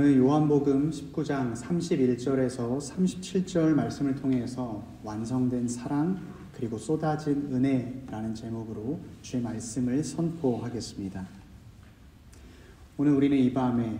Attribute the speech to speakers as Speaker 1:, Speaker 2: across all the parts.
Speaker 1: 오늘 요한복음 19장 31절에서 37절 말씀을 통해서 완성된 사랑 그리고 쏟아진 은혜라는 제목으로 주의 말씀을 선포하겠습니다. 오늘 우리는 이 밤에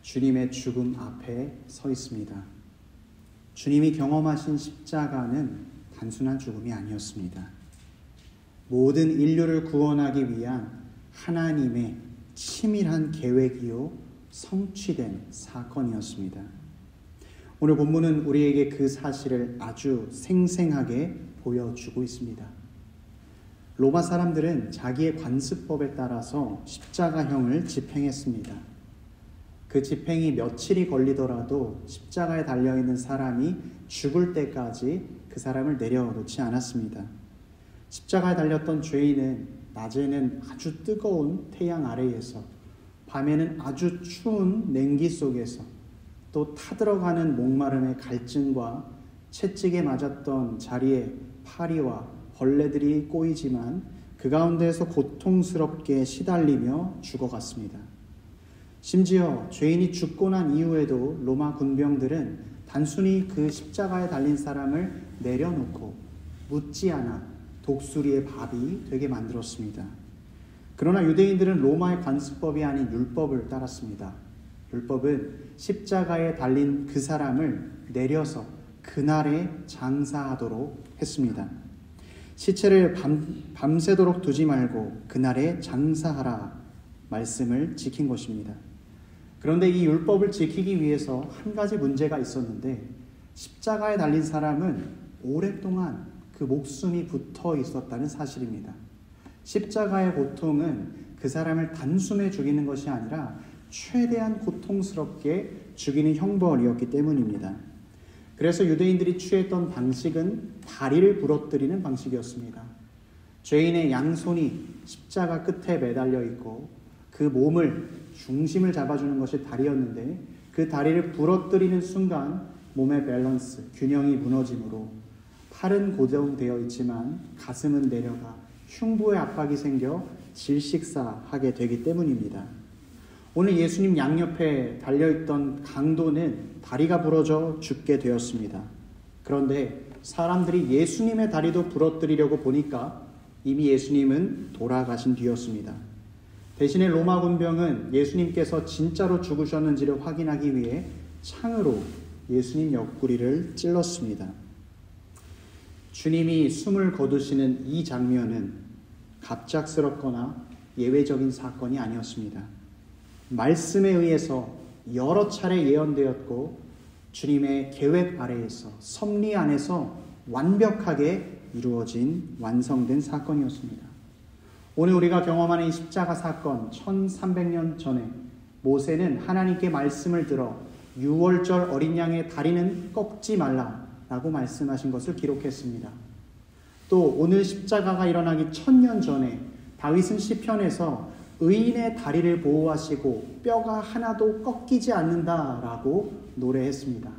Speaker 1: 주님의 죽음 앞에 서 있습니다. 주님이 경험하신 십자가는 단순한 죽음이 아니었습니다. 모든 인류를 구원하기 위한 하나님의 치밀한 계획이요 성취된 사건이었습니다. 오늘 본문은 우리에게 그 사실을 아주 생생하게 보여주고 있습니다. 로마 사람들은 자기의 관습법에 따라서 십자가형을 집행했습니다. 그 집행이 며칠이 걸리더라도 십자가에 달려있는 사람이 죽을 때까지 그 사람을 내려놓지 않았습니다. 십자가에 달렸던 죄인은 낮에는 아주 뜨거운 태양 아래에서, 밤에는 아주 추운 냉기 속에서, 또 타들어가는 목마름의 갈증과 채찍에 맞았던 자리에 파리와 벌레들이 꼬이지만 그 가운데에서 고통스럽게 시달리며 죽어갔습니다. 심지어 죄인이 죽고 난 이후에도 로마 군병들은 단순히 그 십자가에 달린 사람을 내려놓고 묻지 않아 독수리의 밥이 되게 만들었습니다. 그러나 유대인들은 로마의 관습법이 아닌 율법을 따랐습니다. 율법은 십자가에 달린 그 사람을 내려서 그날에 장사하도록 했습니다. 시체를 밤새도록 두지 말고 그날에 장사하라 말씀을 지킨 것입니다. 그런데 이 율법을 지키기 위해서 한 가지 문제가 있었는데, 십자가에 달린 사람은 오랫동안 그 목숨이 붙어 있었다는 사실입니다. 십자가의 고통은 그 사람을 단숨에 죽이는 것이 아니라 최대한 고통스럽게 죽이는 형벌이었기 때문입니다. 그래서 유대인들이 취했던 방식은 다리를 부러뜨리는 방식이었습니다. 죄인의 양손이 십자가 끝에 매달려 있고 그 몸을 중심을 잡아주는 것이 다리였는데, 그 다리를 부러뜨리는 순간 몸의 밸런스, 균형이 무너지므로 팔은 고정되어 있지만 가슴은 내려가 흉부에 압박이 생겨 질식사하게 되기 때문입니다. 오늘 예수님 양옆에 달려있던 강도는 다리가 부러져 죽게 되었습니다. 그런데 사람들이 예수님의 다리도 부러뜨리려고 보니까 이미 예수님은 돌아가신 뒤였습니다. 대신에 로마 군병은 예수님께서 진짜로 죽으셨는지를 확인하기 위해 창으로 예수님 옆구리를 찔렀습니다. 주님이 숨을 거두시는 이 장면은 갑작스럽거나 예외적인 사건이 아니었습니다. 말씀에 의해서 여러 차례 예언되었고 주님의 계획 아래에서, 섭리 안에서 완벽하게 이루어진 완성된 사건이었습니다. 오늘 우리가 경험하는 이 십자가 사건, 1300년 전에 모세는 하나님께 말씀을 들어 6월절 어린 양의 다리는 꺾지 말라 라고 말씀하신 것을 기록했습니다. 또 오늘 십자가가 일어나기 1000년 전에 다윗은 시편에서 의인의 다리를 보호하시고 뼈가 하나도 꺾이지 않는다라고 노래했습니다.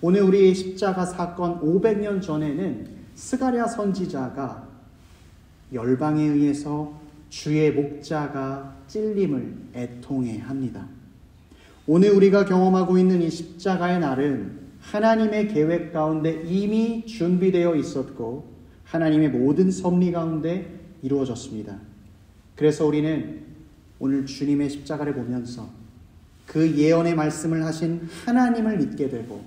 Speaker 1: 오늘 우리의 십자가 사건 500년 전에는 스가랴 선지자가 열방에 의해서 주의 목자가 찔림을 애통해합니다. 오늘 우리가 경험하고 있는 이 십자가의 날은 하나님의 계획 가운데 이미 준비되어 있었고 하나님의 모든 섭리 가운데 이루어졌습니다. 그래서 우리는 오늘 주님의 십자가를 보면서 그 예언의 말씀을 하신 하나님을 믿게 되고,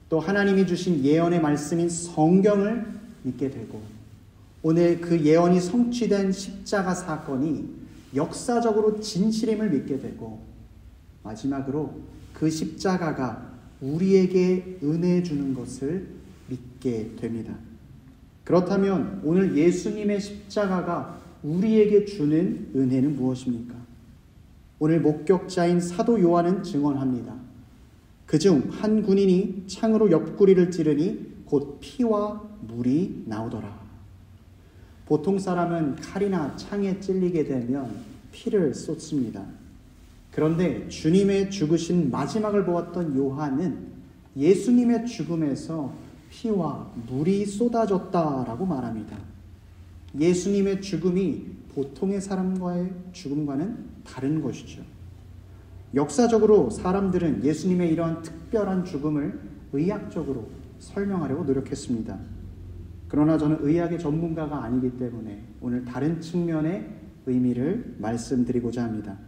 Speaker 1: 또 하나님이 주신 예언의 말씀인 성경을 믿게 되고, 오늘 그 예언이 성취된 십자가 사건이 역사적으로 진실임을 믿게 되고, 마지막으로 그 십자가가 우리에게 은혜 주는 것을 믿게 됩니다. 그렇다면 오늘 예수님의 십자가가 우리에게 주는 은혜는 무엇입니까? 오늘 목격자인 사도 요한은 증언합니다. 그중 한 군인이 창으로 옆구리를 찌르니 곧 피와 물이 나오더라. 보통 사람은 칼이나 창에 찔리게 되면 피를 쏟습니다. 그런데 주님의 죽으신 마지막을 보았던 요한은 예수님의 죽음에서 피와 물이 쏟아졌다라고 말합니다. 예수님의 죽음이 보통의 사람과의 죽음과는 다른 것이죠. 역사적으로 사람들은 예수님의 이러한 특별한 죽음을 의학적으로 설명하려고 노력했습니다. 그러나 저는 의학의 전문가가 아니기 때문에 오늘 다른 측면의 의미를 말씀드리고자 합니다.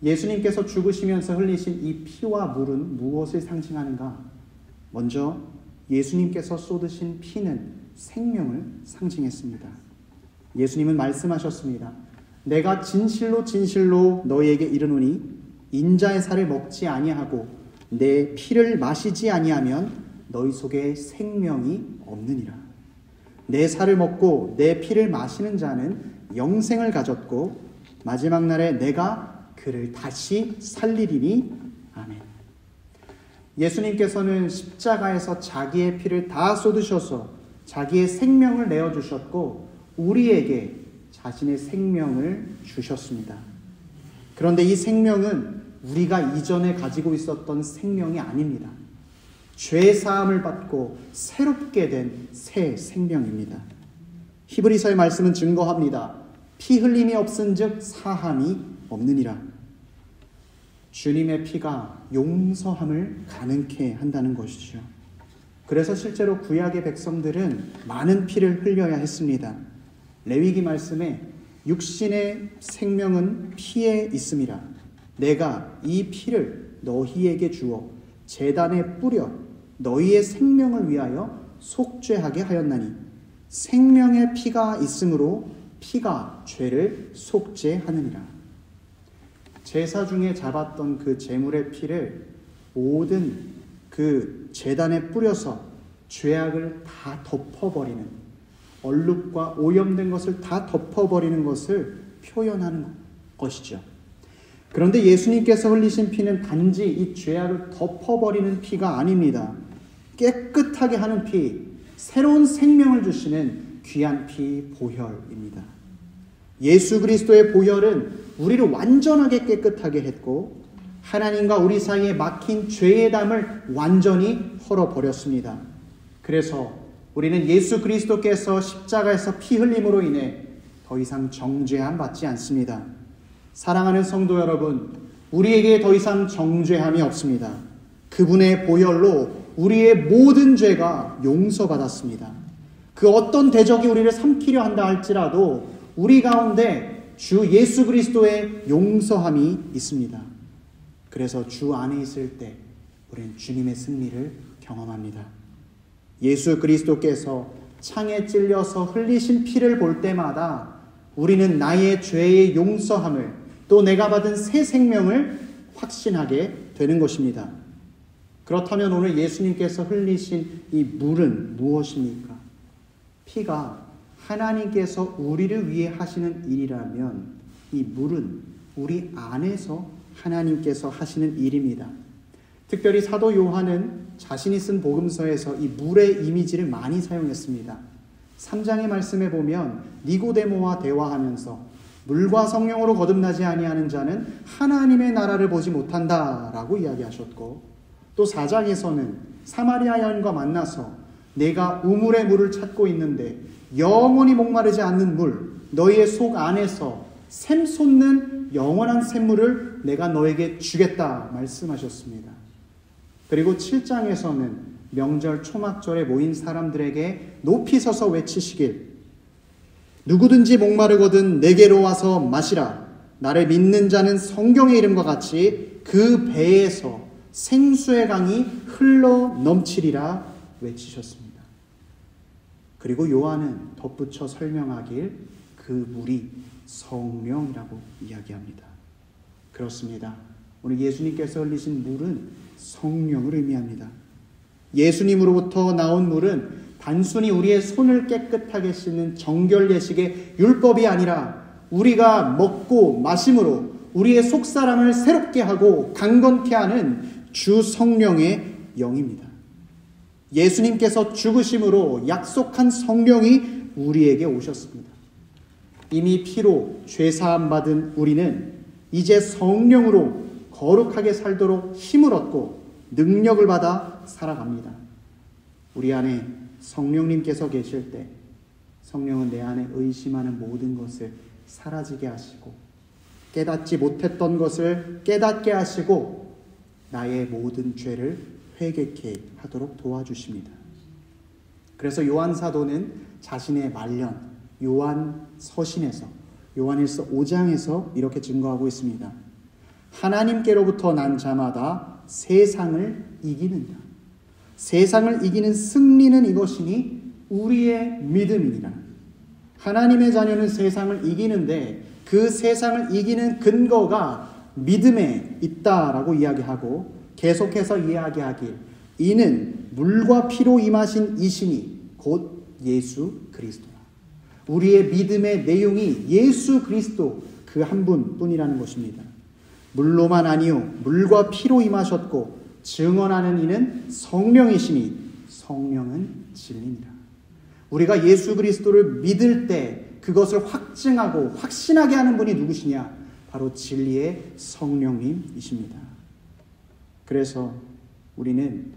Speaker 1: 예수님께서 죽으시면서 흘리신 이 피와 물은 무엇을 상징하는가? 먼저 예수님께서 쏟으신 피는 생명을 상징했습니다. 예수님은 말씀하셨습니다. 내가 진실로 진실로 너희에게 이르노니 인자의 살을 먹지 아니하고 내 피를 마시지 아니하면 너희 속에 생명이 없느니라. 내 살을 먹고 내 피를 마시는 자는 영생을 가졌고 마지막 날에 내가 그를 다시 살리리니. 아멘. 예수님께서는 십자가에서 자기의 피를 다 쏟으셔서 자기의 생명을 내어주셨고 우리에게 자신의 생명을 주셨습니다. 그런데 이 생명은 우리가 이전에 가지고 있었던 생명이 아닙니다. 죄 사함을 받고 새롭게 된 새 생명입니다. 히브리서의 말씀은 증거합니다. 피 흘림이 없은즉 사함이 없느니라. 주님의 피가 용서함을 가능케 한다는 것이죠. 그래서 실제로 구약의 백성들은 많은 피를 흘려야 했습니다. 레위기 말씀에 육신의 생명은 피에 있음이라. 내가 이 피를 너희에게 주어 제단에 뿌려 너희의 생명을 위하여 속죄하게 하였나니 생명의 피가 있으므로 피가 죄를 속죄하느니라. 제사 중에 잡았던 그 제물의 피를 모든 그 제단에 뿌려서 죄악을 다 덮어버리는, 얼룩과 오염된 것을 다 덮어버리는 것을 표현하는 것이죠. 그런데 예수님께서 흘리신 피는 단지 이 죄악을 덮어버리는 피가 아닙니다. 깨끗하게 하는 피, 새로운 생명을 주시는 귀한 피 보혈입니다. 예수 그리스도의 보혈은 우리를 완전하게 깨끗하게 했고 하나님과 우리 사이에 막힌 죄의 담을 완전히 헐어버렸습니다. 그래서 우리는 예수 그리스도께서 십자가에서 피 흘림으로 인해 더 이상 정죄함 받지 않습니다. 사랑하는 성도 여러분, 우리에게 더 이상 정죄함이 없습니다. 그분의 보혈로 우리의 모든 죄가 용서받았습니다. 그 어떤 대적이 우리를 삼키려 한다 할지라도 우리 가운데 주 예수 그리스도의 용서함이 있습니다. 그래서 주 안에 있을 때 우리는 주님의 승리를 경험합니다. 예수 그리스도께서 창에 찔려서 흘리신 피를 볼 때마다 우리는 나의 죄의 용서함을, 또 내가 받은 새 생명을 확신하게 되는 것입니다. 그렇다면 오늘 예수님께서 흘리신 이 물은 무엇입니까? 피가 하나님께서 우리를 위해 하시는 일이라면 이 물은 우리 안에서 하나님께서 하시는 일입니다. 특별히 사도 요한은 자신이 쓴 복음서에서 이 물의 이미지를 많이 사용했습니다. 3장의 말씀에 보면 니고데모와 대화하면서 물과 성령으로 거듭나지 아니하는 자는 하나님의 나라를 보지 못한다라고 이야기하셨고, 또 4장에서는 사마리아 여인과 만나서 내가 우물의 물을 찾고 있는데 영원히 목마르지 않는 물, 너희의 속 안에서 샘솟는 영원한 샘물을 내가 너에게 주겠다 말씀하셨습니다. 그리고 7장에서는 명절 초막절에 모인 사람들에게 높이 서서 외치시길, 누구든지 목마르거든 내게로 와서 마시라. 나를 믿는 자는 성경의 이름과 같이 그 배에서 생수의 강이 흘러 넘치리라 외치셨습니다. 그리고 요한은 덧붙여 설명하길 그 물이 성령이라고 이야기합니다. 그렇습니다. 오늘 예수님께서 흘리신 물은 성령을 의미합니다. 예수님으로부터 나온 물은 단순히 우리의 손을 깨끗하게 씻는 정결 예식의 율법이 아니라 우리가 먹고 마심으로 우리의 속사람을 새롭게 하고 강건케 하는 주 성령의 영입니다. 예수님께서 죽으심으로 약속한 성령이 우리에게 오셨습니다. 이미 피로 죄사함 받은 우리는 이제 성령으로 거룩하게 살도록 힘을 얻고 능력을 받아 살아갑니다. 우리 안에 성령님께서 계실 때 성령은 내 안에 의심하는 모든 것을 사라지게 하시고 깨닫지 못했던 것을 깨닫게 하시고 나의 모든 죄를 회개케 하도록 도와주십니다. 그래서 요한 사도는 자신의 말년 요한 서신에서 요한일서 5장에서 이렇게 증거하고 있습니다. 하나님께로부터 난 자마다 세상을 이기는다. 세상을 이기는 승리는 이것이니 우리의 믿음이니라. 하나님의 자녀는 세상을 이기는데 그 세상을 이기는 근거가 믿음에 있다라고 이야기하고 계속해서 이야기하길 이는 물과 피로 임하신 이신이 곧 예수 그리스도라. 우리의 믿음의 내용이 예수 그리스도 그 한 분뿐이라는 것입니다. 물로만 아니요 물과 피로 임하셨고 증언하는 이는 성령이시니 성령은 진리니라. 우리가 예수 그리스도를 믿을 때 그것을 확증하고 확신하게 하는 분이 누구시냐? 바로 진리의 성령님이십니다. 그래서 우리는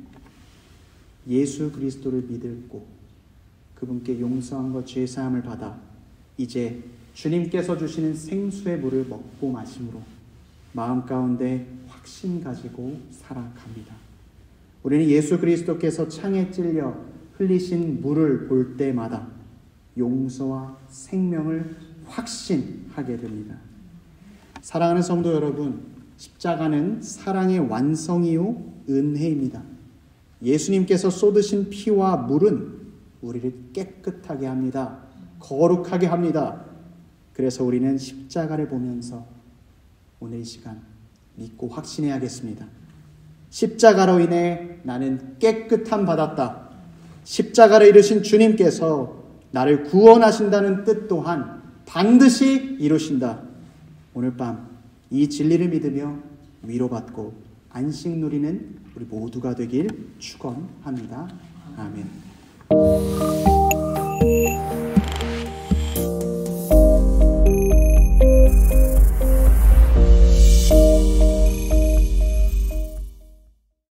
Speaker 1: 예수 그리스도를 믿고 그분께 용서함과 죄사함을 받아 이제 주님께서 주시는 생수의 물을 먹고 마심으로 마음 가운데 확신 가지고 살아갑니다. 우리는 예수 그리스도께서 창에 찔려 흘리신 물을 볼 때마다 용서와 생명을 확신하게 됩니다. 사랑하는 성도 여러분, 십자가는 사랑의 완성이요 은혜입니다. 예수님께서 쏟으신 피와 물은 우리를 깨끗하게 합니다. 거룩하게 합니다. 그래서 우리는 십자가를 보면서 오늘 이 시간 믿고 확신해야겠습니다. 십자가로 인해 나는 깨끗함 받았다. 십자가를 이루신 주님께서 나를 구원하신다는 뜻 또한 반드시 이루신다. 오늘 밤 이 진리를 믿으며 위로받고 안식 누리는 우리 모두가 되길 축원합니다. 아멘.